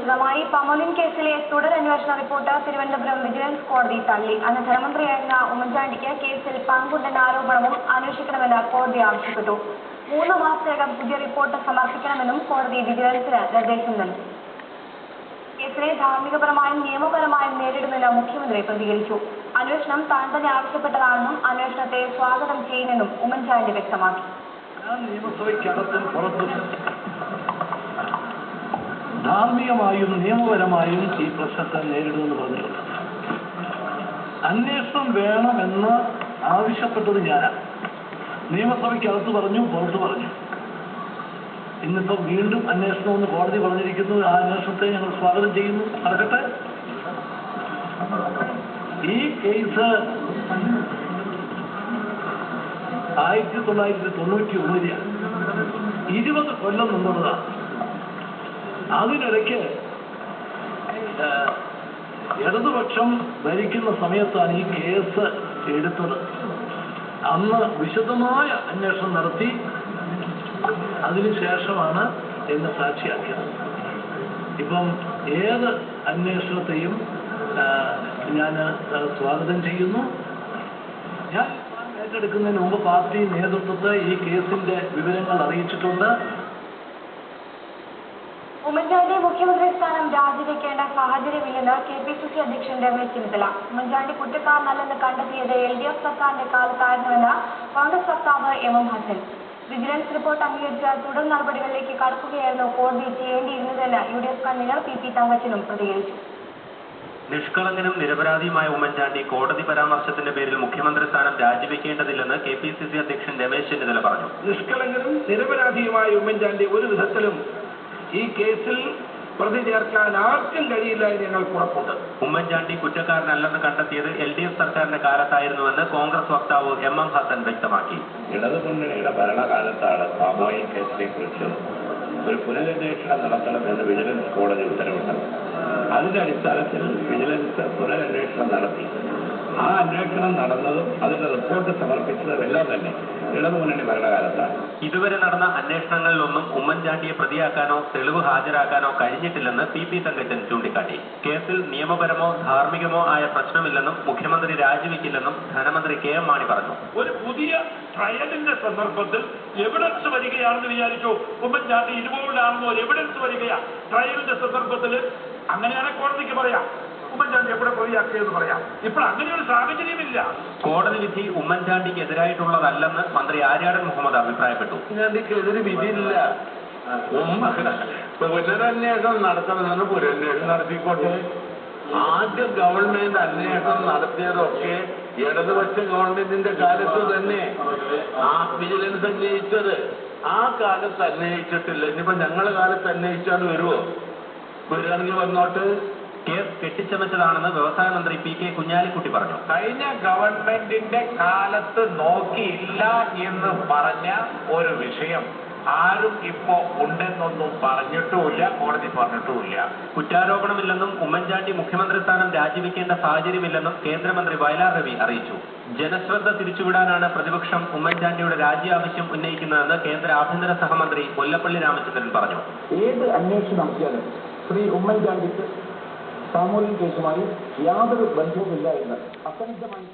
വിശദമായി പമോലിൻ കേസിലെ തുടരന്വേഷണ report Thiruvananthapuram vigilance കോടതി തള്ളി. അന്ന് ധനമന്ത്രിയായിരുന്ന ഉമ്മൻചാണ്ടിക്ക് കേസിൽ പങ്കുണ്ടെന്ന ആരോപണവും അന്വേഷിക്കണമെന്ന് കോടതി ആവശ്യപ്പെട്ടു. 3 മാസത്തിനകം പുതിയ റിപ്പോർട്ട് സമർപ്പിക്കണമെന്നും കോടതി വിജിലൻസിന് നിർദ്ദേശം നൽകി. കേസിനെ ധാർമ്മികപരമായും നിയമപരമായും നേരിടുമെന്ന് മുഖ്യമന്ത്രി പ്രതികരിച്ചു. അന്വേഷണം താൻ തന്നെ ആവശ്യപ്പെട്ടതാണെന്നും അന്വേഷണത്തെ സ്വാഗതം ചെയ്യുമെന്നും ഉമ്മൻചാണ്ടി വ്യക്തമാക്കി. ധാർമ്മികമായും നിയമപരമായും ഈ പ്രശ്നത്തെ നേരിടുമെന്ന് പറഞ്ഞിട്ടുണ്ട്. അന്വേഷണം വേണമെന്ന് ആവശ്യപ്പെട്ടത് ഞാനാണ്. നിയമസഭയ്ക്കകത്ത് പറഞ്ഞു, പുറത്ത് പറഞ്ഞു. ഇന്നിപ്പോൾ വീണ്ടും അന്വേഷണമെന്ന് കോടതി പറഞ്ഞിരിക്കുന്നു. ആ അന്വേഷണത്തെ ഞങ്ങൾ സ്വാഗതം ചെയ്യുന്നു. നടക്കട്ടെ. ഈ കേസ് 1991 20 കൊല്ലം മുമ്പുള്ളതാണ്. അതിനിടയ്ക്ക് ഇടതുപക്ഷം ഭരിക്കുന്ന സമയത്താണ് ഈ കേസ് എടുത്തത്. അന്ന് വിശദമായ അന്വേഷണം നടത്തി അതിനുശേഷമാണ് എന്നെ സാക്ഷിയാക്കിയത്. ഇപ്പം ഏത് അന്വേഷണത്തെയും ഞാൻ സ്വാഗതം ചെയ്യുന്നു. ഞാൻ ഏറ്റെടുക്കുന്നതിന് മുമ്പ് പാർട്ടി നേതൃത്വത്തെ ഈ കേസിന്റെ വിവരങ്ങൾ അറിയിച്ചിട്ടുണ്ട്. ഉമ്മൻചാണ്ടി മുഖ്യമന്ത്രി സ്ഥാനം രാജിവെക്കേണ്ട സാഹചര്യമില്ലെന്ന് KPCC അധ്യക്ഷൻ രമേശ് ചെന്നിത്തല. ഉമ്മൻചാണ്ടി കുറ്റക്കാരനല്ലെന്ന് കണ്ടെത്തിയത് LDF സർക്കാരിന്റെ കാലത്തായിരുന്നുവെന്ന് കോൺഗ്രസ് വക്താവ് MM ഹസൻ. വിജിലൻസ് റിപ്പോർട്ട് അംഗീകരിച്ച തുടർ നടപടികളിലേക്ക് കടക്കുകയായിരുന്നു കോടതി ചെയ്യേണ്ടിയിരുന്നതെന്ന് UDF കൺവീനർ PP തങ്കച്ചനും പ്രതികരിച്ചു. നിഷ്കളങ്കനും നിരപരാധിയുമായ ഉമ്മൻചാണ്ടി കോടതി പരാമർശത്തിന്റെ പേരിൽ മുഖ്യമന്ത്രി സ്ഥാനം രാജിവെക്കേണ്ടതില്ലെന്ന് KPCC അധ്യക്ഷൻ രമേശ് ചെന്നിത്തല പറഞ്ഞു. നിഷ്കളങ്കനും നിരപരാധിയുമായ ഉമ്മൻചാണ്ടി ഒരു വിധത്തിലും ഈ കേസിൽ പ്രതി ചേർക്കാൻ ആർക്കും കഴിയില്ല എന്ന് ഞങ്ങൾക്ക് ഉറപ്പുണ്ട്. ഉമ്മൻചാണ്ടി കുറ്റക്കാരനല്ലെന്ന് കണ്ടെത്തിയത് LDF സർക്കാരിന്റെ കാലത്തായിരുന്നുവെന്ന് കോൺഗ്രസ് വക്താവ് MM ഹസൻ വ്യക്തമാക്കി. ഇടതുമുന്നണിയുടെ ഭരണകാലത്താണ് പാമോയിൽ കേസിനെ കുറിച്ച് ഒരു പുനരന്വേഷണം നടത്തണമെന്ന് വിജിലൻസ് കോടതി ഉത്തരവിട്ടത്. അതിന്റെ അടിസ്ഥാനത്തിൽ വിജിലൻസ് പുനരന്വേഷണം നടത്തി. ആ അന്വേഷണം നടന്നതും അതിന്റെ റിപ്പോർട്ട് സമർപ്പിച്ചതും എല്ലാം തന്നെ ഇടതുമുന്നണി ഭരണകാലത്താണ്. ഇതുവരെ നടന്ന അന്വേഷണങ്ങളിലൊന്നും ഉമ്മൻചാണ്ടിയെ പ്രതിയാക്കാനോ തെളിവ് ഹാജരാക്കാനോ കഴിഞ്ഞിട്ടില്ലെന്ന് PP തങ്കച്ചൻ ചൂണ്ടിക്കാട്ടി. കേസിൽ നിയമപരമോ ധാർമ്മികമോ ആയ പ്രശ്നമില്ലെന്നും മുഖ്യമന്ത്രി രാജിവെക്കില്ലെന്നും ധനമന്ത്രി KM മാണി പറഞ്ഞു. ഒരു പുതിയ ട്രയലിന്റെ സന്ദർഭത്തിൽ എവിഡൻസ് വരികയാണെന്ന് വിചാരിച്ചു. ഉമ്മൻചാണ്ടി ഇൻവോൾവ് ഒരു എവിഡൻസ് വരികയാണ് ട്രയലിന്റെ സന്ദർഭത്തിൽ. അങ്ങനെയാണ് കോടതിക്ക് പറയാം ഉമ്മൻചാണ്ടി എവിടെ പ്രതിയാക്കിയെന്ന് പറയാം. ഇപ്പോൾ അങ്ങനെയൊരു സാഹചര്യമില്ല. കോടതി വിധി ഉമ്മൻചാണ്ടിക്ക് എതിരായിട്ടുള്ളതല്ലെന്ന് മന്ത്രി ആര്യാടൻ മുഹമ്മദ് അഭിപ്രായപ്പെട്ടു. ഉമ്മൻചാണ്ടിക്കെതിരെ വിധിയില്ല. പുനരന്വേഷണം നടത്തണമെന്ന് പുനരന്വേഷണം നടത്തിക്കോട്ടെ. ആദ്യ ഗവൺമെന്റ് അന്വേഷണം നടത്തിയതൊക്കെ ഇടതുപക്ഷ ഗവൺമെന്റിന്റെ കാലത്ത് തന്നെ ആ വിജിലൻസ് അന്വേഷിച്ചത്. ആ കാലത്ത് അന്വേഷിച്ചിട്ടില്ല. ഇനിയിപ്പോ ഞങ്ങളുടെ കാലത്ത് അന്വേഷിച്ചാൽ വരുമോ? വരികയാണെങ്കിൽ വന്നോട്ട്. കേസ് കെട്ടിച്ചമച്ചതാണെന്ന് വ്യവസായ മന്ത്രി PK കുഞ്ഞാലിക്കുട്ടി പറഞ്ഞു. കഴിഞ്ഞ ഗവൺമെന്റിന്റെ കാലത്ത് നോക്കിയില്ല എന്ന് പറഞ്ഞ ഒരു വിഷയം ആരും ഇപ്പോ ഉണ്ടെന്നൊന്നും പറഞ്ഞിട്ടുമില്ല, കോടതി പറഞ്ഞിട്ടുമില്ല. കുറ്റാരോപണമില്ലെന്നും ഉമ്മൻചാണ്ടി മുഖ്യമന്ത്രി സ്ഥാനം രാജിവെക്കേണ്ട സാഹചര്യമില്ലെന്നും കേന്ദ്രമന്ത്രി വയലാർ രവി അറിയിച്ചു. ജനശ്രദ്ധ തിരിച്ചുവിടാനാണ് പ്രതിപക്ഷം ഉമ്മൻചാണ്ടിയുടെ രാജി ആവശ്യം ഉന്നയിക്കുന്നതെന്ന് കേന്ദ്ര ആഭ്യന്തര സഹമന്ത്രി മുല്ലപ്പള്ളി രാമചന്ദ്രൻ പറഞ്ഞു. ഏത് അന്വേഷണം നടത്തിയാലും ശ്രീ ഉമ്മൻചാണ്ടിക്ക് സാമൂഹിക കേസുമായി യാതൊരു ബന്ധവുമില്ല എന്ന് അസന്നിഗ്ധമായി